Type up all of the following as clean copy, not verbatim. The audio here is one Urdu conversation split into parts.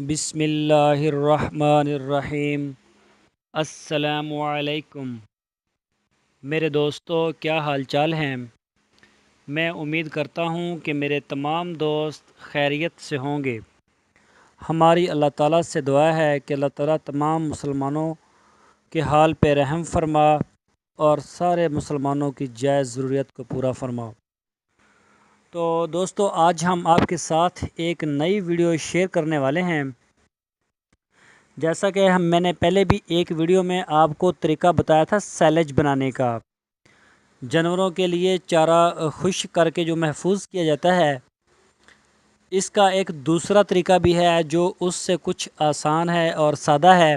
بسم اللہ الرحمن الرحیم۔ السلام علیکم میرے دوستو، کیا حال چال ہیں؟ میں امید کرتا ہوں کہ میرے تمام دوست خیریت سے ہوں گے۔ ہماری اللہ تعالیٰ سے دعا ہے کہ اللہ تعالیٰ تمام مسلمانوں کے حال پہ رحم فرما اور سارے مسلمانوں کی جائز ضروریت کو پورا فرما۔ تو دوستو، آج ہم آپ کے ساتھ ایک نئی ویڈیو شیئر کرنے والے ہیں۔ جیسا کہ میں نے پہلے بھی ایک ویڈیو میں آپ کو طریقہ بتایا تھا سیلیج بنانے کا، جانوروں کے لیے چارہ خشک کر کے جو محفوظ کیا جاتا ہے، اس کا ایک دوسرا طریقہ بھی ہے جو اس سے کچھ آسان ہے اور سادہ ہے،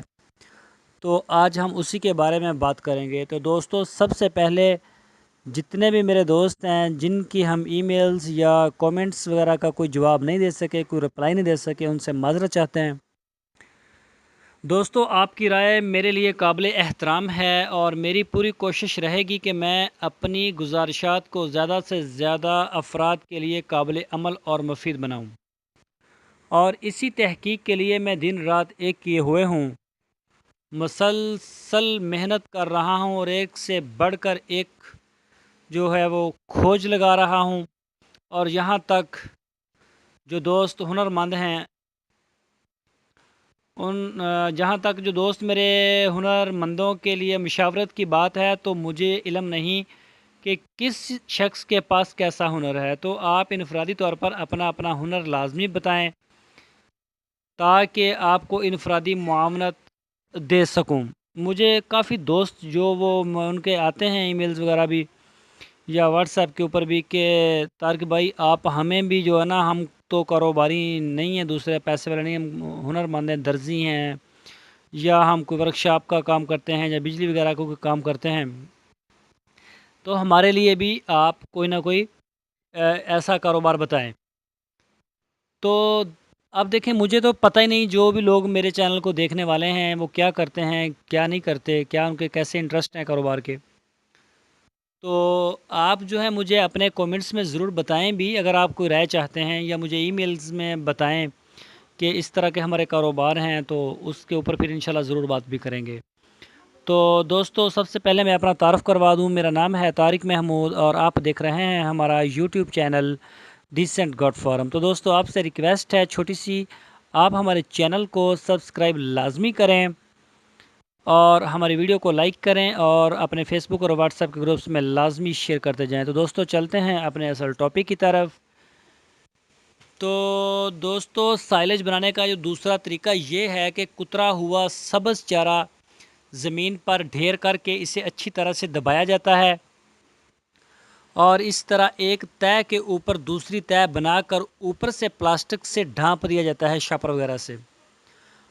تو آج ہم اسی کے بارے میں بات کریں گے۔ تو دوستو، سب سے پہلے جتنے بھی میرے دوست ہیں جن کی ہم ای میلز یا کومنٹس وغیرہ کا کوئی جواب نہیں دے سکے، کوئی رپلائی نہیں دے سکے، ان سے معذرت چاہتے ہیں۔ دوستو، آپ کی رائے میرے لیے قابل احترام ہے اور میری پوری کوشش رہے گی کہ میں اپنی گزارشات کو زیادہ سے زیادہ افراد کے لیے قابل عمل اور مفید بناؤں، اور اسی تحقیق کے لیے میں دن رات ایک کیے ہوئے ہوں، مسلسل محنت کر رہا ہوں اور ایک سے بڑھ کر ایک جو ہے وہ کھوج لگا رہا ہوں، اور یہاں تک جو دوست ہنرمند ہیں جہاں تک جو دوست میرے ہنرمندوں کے لیے مشاورت کی بات ہے، تو مجھے علم نہیں کہ کس شخص کے پاس کیسا ہنر ہے، تو آپ انفرادی طور پر اپنا اپنا ہنر لازمی بتائیں تاکہ آپ کو انفرادی معاونت دے سکوں۔ مجھے کافی دوست جو ان کے آتے ہیں ای میلز وغیرہ بھی یا واٹس ایپ کے اوپر بھی کہ طارق بھائی آپ ہمیں بھی جو ہے نا، ہم تو کاروباری نہیں ہیں، دوسرے پیسے والے نہیں، ہم ہنرمند ہیں، درزی ہیں، یا ہم کوئی ورک شاپ کا کام کرتے ہیں یا بجلی وغیرہ کا کوئی کام کرتے ہیں، تو ہمارے لیے بھی آپ کوئی نہ کوئی ایسا کاروبار بتائیں۔ تو اب دیکھیں، مجھے تو پتہ ہی نہیں جو بھی لوگ میرے چینل کو دیکھنے والے ہیں وہ کیا کرتے ہیں، کیا نہیں کرتے، کیا ان کے کیسے انٹرسٹ ہیں کاروبار کے، تو آپ جو ہے مجھے اپنے کومنٹس میں ضرور بتائیں بھی، اگر آپ کوئی رائے چاہتے ہیں، یا مجھے ای میلز میں بتائیں کہ اس طرح کے ہمارے کاروبار ہیں، تو اس کے اوپر پھر انشاءاللہ ضرور بات بھی کریں گے۔ تو دوستو، سب سے پہلے میں اپنا تعارف کروا دوں، میرا نام ہے طارق محمود اور آپ دیکھ رہے ہیں ہمارا YouTube channel decent God form. تو دوستو، آپ سے ریکویسٹ ہے چھوٹی سی، آپ ہمارے چینل کو سبسکرائب لازمی کریں اور ہماری ویڈیو کو لائک کریں اور اپنے فیس بک اور واٹس ایپ کے گروپس میں لازمی شیئر کرتے جائیں۔ تو دوستو، چلتے ہیں اپنے اصل ٹاپک کی طرف۔ تو دوستو، سائلیج بنانے کا جو دوسرا طریقہ یہ ہے کہ کترا ہوا سبز چارہ زمین پر ڈھیر کر کے اسے اچھی طرح سے دبایا جاتا ہے، اور اس طرح ایک تہ کے اوپر دوسری تہ بنا کر اوپر سے پلاسٹک سے ڈھانپ دیا جاتا ہے، شاپر وغیرہ سے،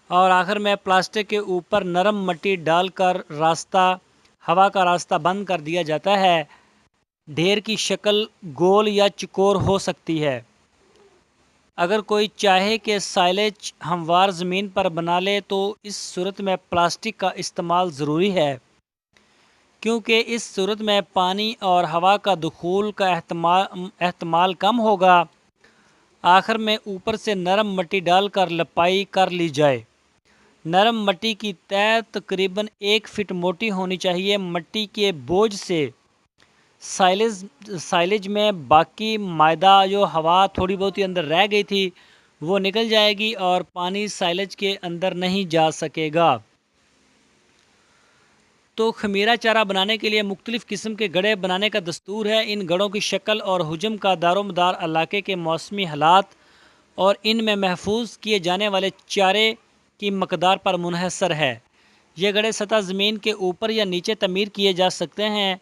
اور آخر میں پلاسٹک کے اوپر نرم مٹی ڈال کر ہوا کا راستہ بند کر دیا جاتا ہے۔ ڈھیر کی شکل گول یا چکور ہو سکتی ہے۔ اگر کوئی چاہے کہ سائلیج ہموار زمین پر بنا لے تو اس صورت میں پلاسٹک کا استعمال ضروری ہے، کیونکہ اس صورت میں پانی اور ہوا کا دخول کا احتمال کم ہوگا۔ آخر میں اوپر سے نرم مٹی ڈال کر لپائی کر لی جائے۔ نرم مٹی کی تہ تقریباً 1 فٹ موٹی ہونی چاہیے۔ مٹی کے بوجھ سے سائلیج میں باقی مائدہ جو ہوا تھوڑی بہت اندر رہ گئی تھی وہ نکل جائے گی اور پانی سائلیج کے اندر نہیں جا سکے گا۔ تو خمیرہ چارہ بنانے کے لیے مختلف قسم کے گڑھے بنانے کا دستور ہے۔ ان گڑھوں کی شکل اور حجم کا دار و مدار علاقے کے موسمی حالات اور ان میں محفوظ کیے جانے والے چارے کی مقدار پر منحصر ہے۔ یہ گڑھے سطح زمین کے اوپر یا نیچے تعمیر کیے جا سکتے ہیں۔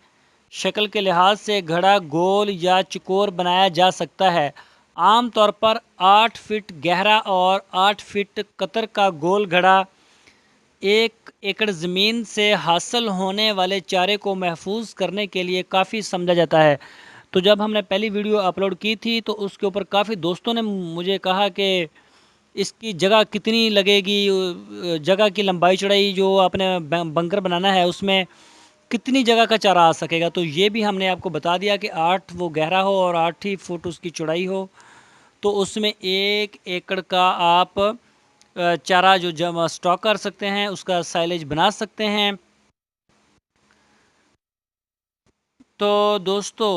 شکل کے لحاظ سے گھڑا گول یا چکور بنایا جا سکتا ہے۔ عام طور پر 8 فٹ گہرا اور 8 فٹ قطر کا گول گھڑا 1 ایکڑ زمین سے حاصل ہونے والے چارے کو محفوظ کرنے کے لیے کافی سمجھا جاتا ہے۔ تو جب ہم نے پہلی ویڈیو اپلوڈ کی تھی تو اس کے اوپر کافی دوستوں نے مجھے کہا کہ اس کی جگہ کتنی لگے گی، جگہ کی لمبائی چڑھائی جو اپنے بنکر بنانا ہے اس میں کتنی جگہ کا چارہ آ سکے گا، تو یہ بھی ہم نے آپ کو بتا دیا کہ 8 وہ گہرا ہو اور 8 ہی فٹ اس کی چوڑائی ہو، تو اس میں 1 ایکڑ کا آپ چارہ جو جمع سٹاک کر سکتے ہیں، اس کا سائلیج بنا سکتے ہیں۔ تو دوستو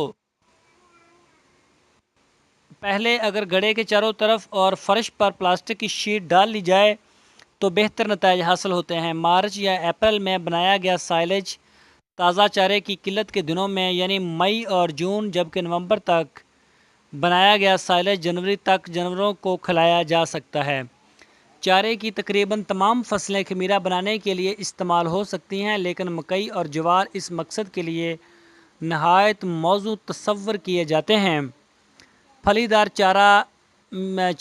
پہلے اگر گڑھے کے چاروں طرف اور فرش پر پلاسٹک کی شیٹ ڈال لی جائے تو بہتر نتائج حاصل ہوتے ہیں۔ مارچ یا اپریل میں بنایا گیا سائلیج تازہ چارے کی قلت کے دنوں میں یعنی مئی اور جون، جبکہ نومبر تک بنایا گیا سائلیج جنوری تک جانوروں کو کھلایا جا سکتا ہے۔ چارے کی تقریباً تمام فصلیں خمیرہ بنانے کے لیے استعمال ہو سکتی ہیں، لیکن مکئی اور جوار اس مقصد کے لیے نہایت موزوں تصور کیے جاتے ہیں۔ پھلی دار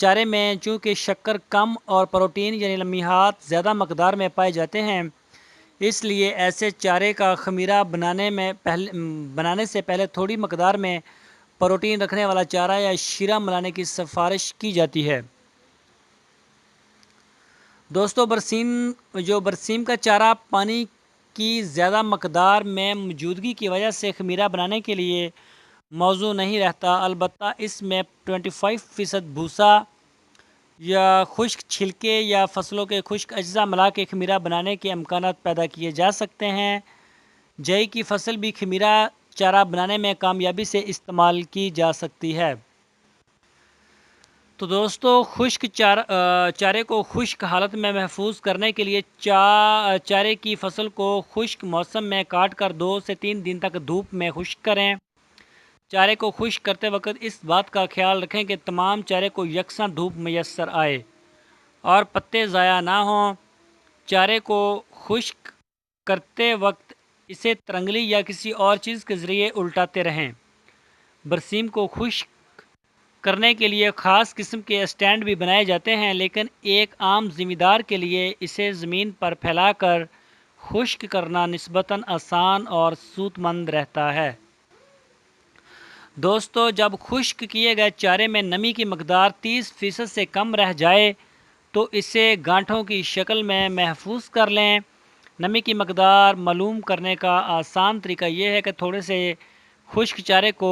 چارے میں چونکہ شکر کم اور پروٹین یعنی لمحات زیادہ مقدار میں پائے جاتے ہیں، اس لیے ایسے چارے کا خمیرہ بنانے سے پہلے تھوڑی مقدار میں پروٹین رکھنے والا چارہ یا شیرہ ملانے کی سفارش کی جاتی ہے۔ دوستو برسیم کا چارہ پانی کی زیادہ مقدار میں موجودگی کی وجہ سے خمیرہ بنانے کے لیے موزوں نہیں رہتا، البتہ اس میں 25% بھوسا یا خشک چھلکے یا فصلوں کے خشک اجزاء ملا کے خمیرہ بنانے کے امکانات پیدا کیے جا سکتے ہیں۔ جئی کی فصل بھی خمیرہ چارہ بنانے میں کامیابی سے استعمال کی جا سکتی ہے۔ تو دوستو خشک چارے کو خشک حالت میں محفوظ کرنے کے لیے چارے کی فصل کو خشک موسم میں کاٹ کر 2 سے 3 دن تک دھوپ میں خشک کریں۔ چارے کو خشک کرتے وقت اس بات کا خیال رکھیں کہ تمام چارے کو یکساں دھوپ میسر آئے اور پتے ضائع نہ ہوں۔ چارے کو خشک کرتے وقت اسے ترنگلی یا کسی اور چیز کے ذریعے الٹاتے رہیں۔ برسیم کو خشک کرنے کے لیے خاص قسم کے اسٹینڈ بھی بنائے جاتے ہیں، لیکن ایک عام ذمہ دار کے لیے اسے زمین پر پھیلا کر خشک کرنا نسبتاً آسان اور سود مند رہتا ہے۔ دوستو جب خشک کیے گئے چارے میں نمی کی مقدار 30% سے کم رہ جائے تو اسے گانٹھوں کی شکل میں محفوظ کر لیں۔ نمی کی مقدار معلوم کرنے کا آسان طریقہ یہ ہے کہ تھوڑے سے خشک چارے کو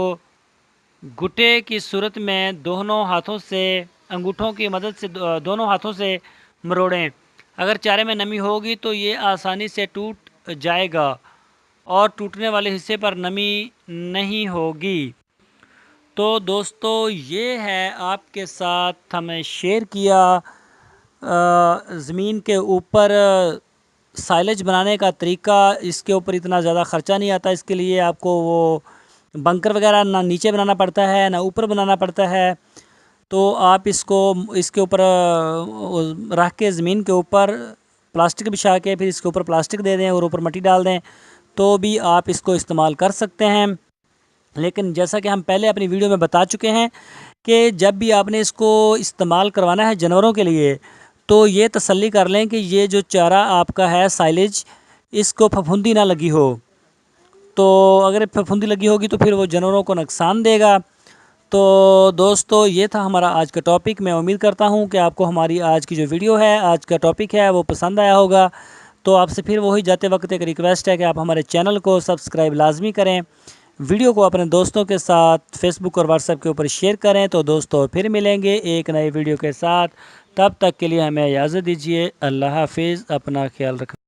گٹے کی صورت میں دونوں ہاتھوں سے انگوٹھوں کی مدد سے دونوں ہاتھوں سے مروڑیں۔ اگر چارے میں نمی ہوگی تو یہ آسانی سے ٹوٹ جائے گا اور ٹوٹنے والے حصے پر نمی نہیں ہوگی۔ تو دوستو یہ ہے آپ کے ساتھ ہم نے شیئر کیا زمین کے اوپر سائلیج بنانے کا طریقہ۔ اس کے اوپر اتنا زیادہ خرچہ نہیں آتا، اس کے لیے آپ کو وہ بنکر وغیرہ نہ نیچے بنانا پڑتا ہے نہ اوپر بنانا پڑتا ہے۔ تو آپ اس کے اوپر رکھ کے زمین کے اوپر پلاسٹک بچھا کے پھر اس کے اوپر پلاسٹک دے دیں اور اوپر مٹی ڈال دیں تو بھی آپ اس کو استعمال کر سکتے ہیں۔ لیکن جیسا کہ ہم پہلے اپنی ویڈیو میں بتا چکے ہیں کہ جب بھی آپ نے اس کو استعمال کروانا ہے جانوروں کے لیے تو یہ تسلی کر لیں کہ یہ جو چارہ آپ کا ہے سائلیج، اس کو پھپھوندی نہ لگی ہو۔ تو اگر پھپھوندی لگی ہوگی تو پھر وہ جانوروں کو نقصان دے گا۔ تو دوستو یہ تھا ہمارا آج کا ٹاپک۔ میں امید کرتا ہوں کہ آپ کو ہماری آج کی جو ویڈیو ہے، آج کا ٹاپک ہے، وہ پسند آیا ہوگا۔ تو آپ سے پھر وہی جاتے وقت ایک ریکویسٹ ہے کہ آپ ہمارے چینل کو سبسکرائب لازمی کریں، ویڈیو کو اپنے دوستوں کے ساتھ فیس بک اور واٹس ایپ کے اوپر شیئر کریں۔ تو دوستو پھر ملیں گے ایک نئے ویڈیو کے ساتھ، تب تک کے لیے ہمیں اجازت دیجیے۔ اللہ حافظ، اپنا خیال رکھیں۔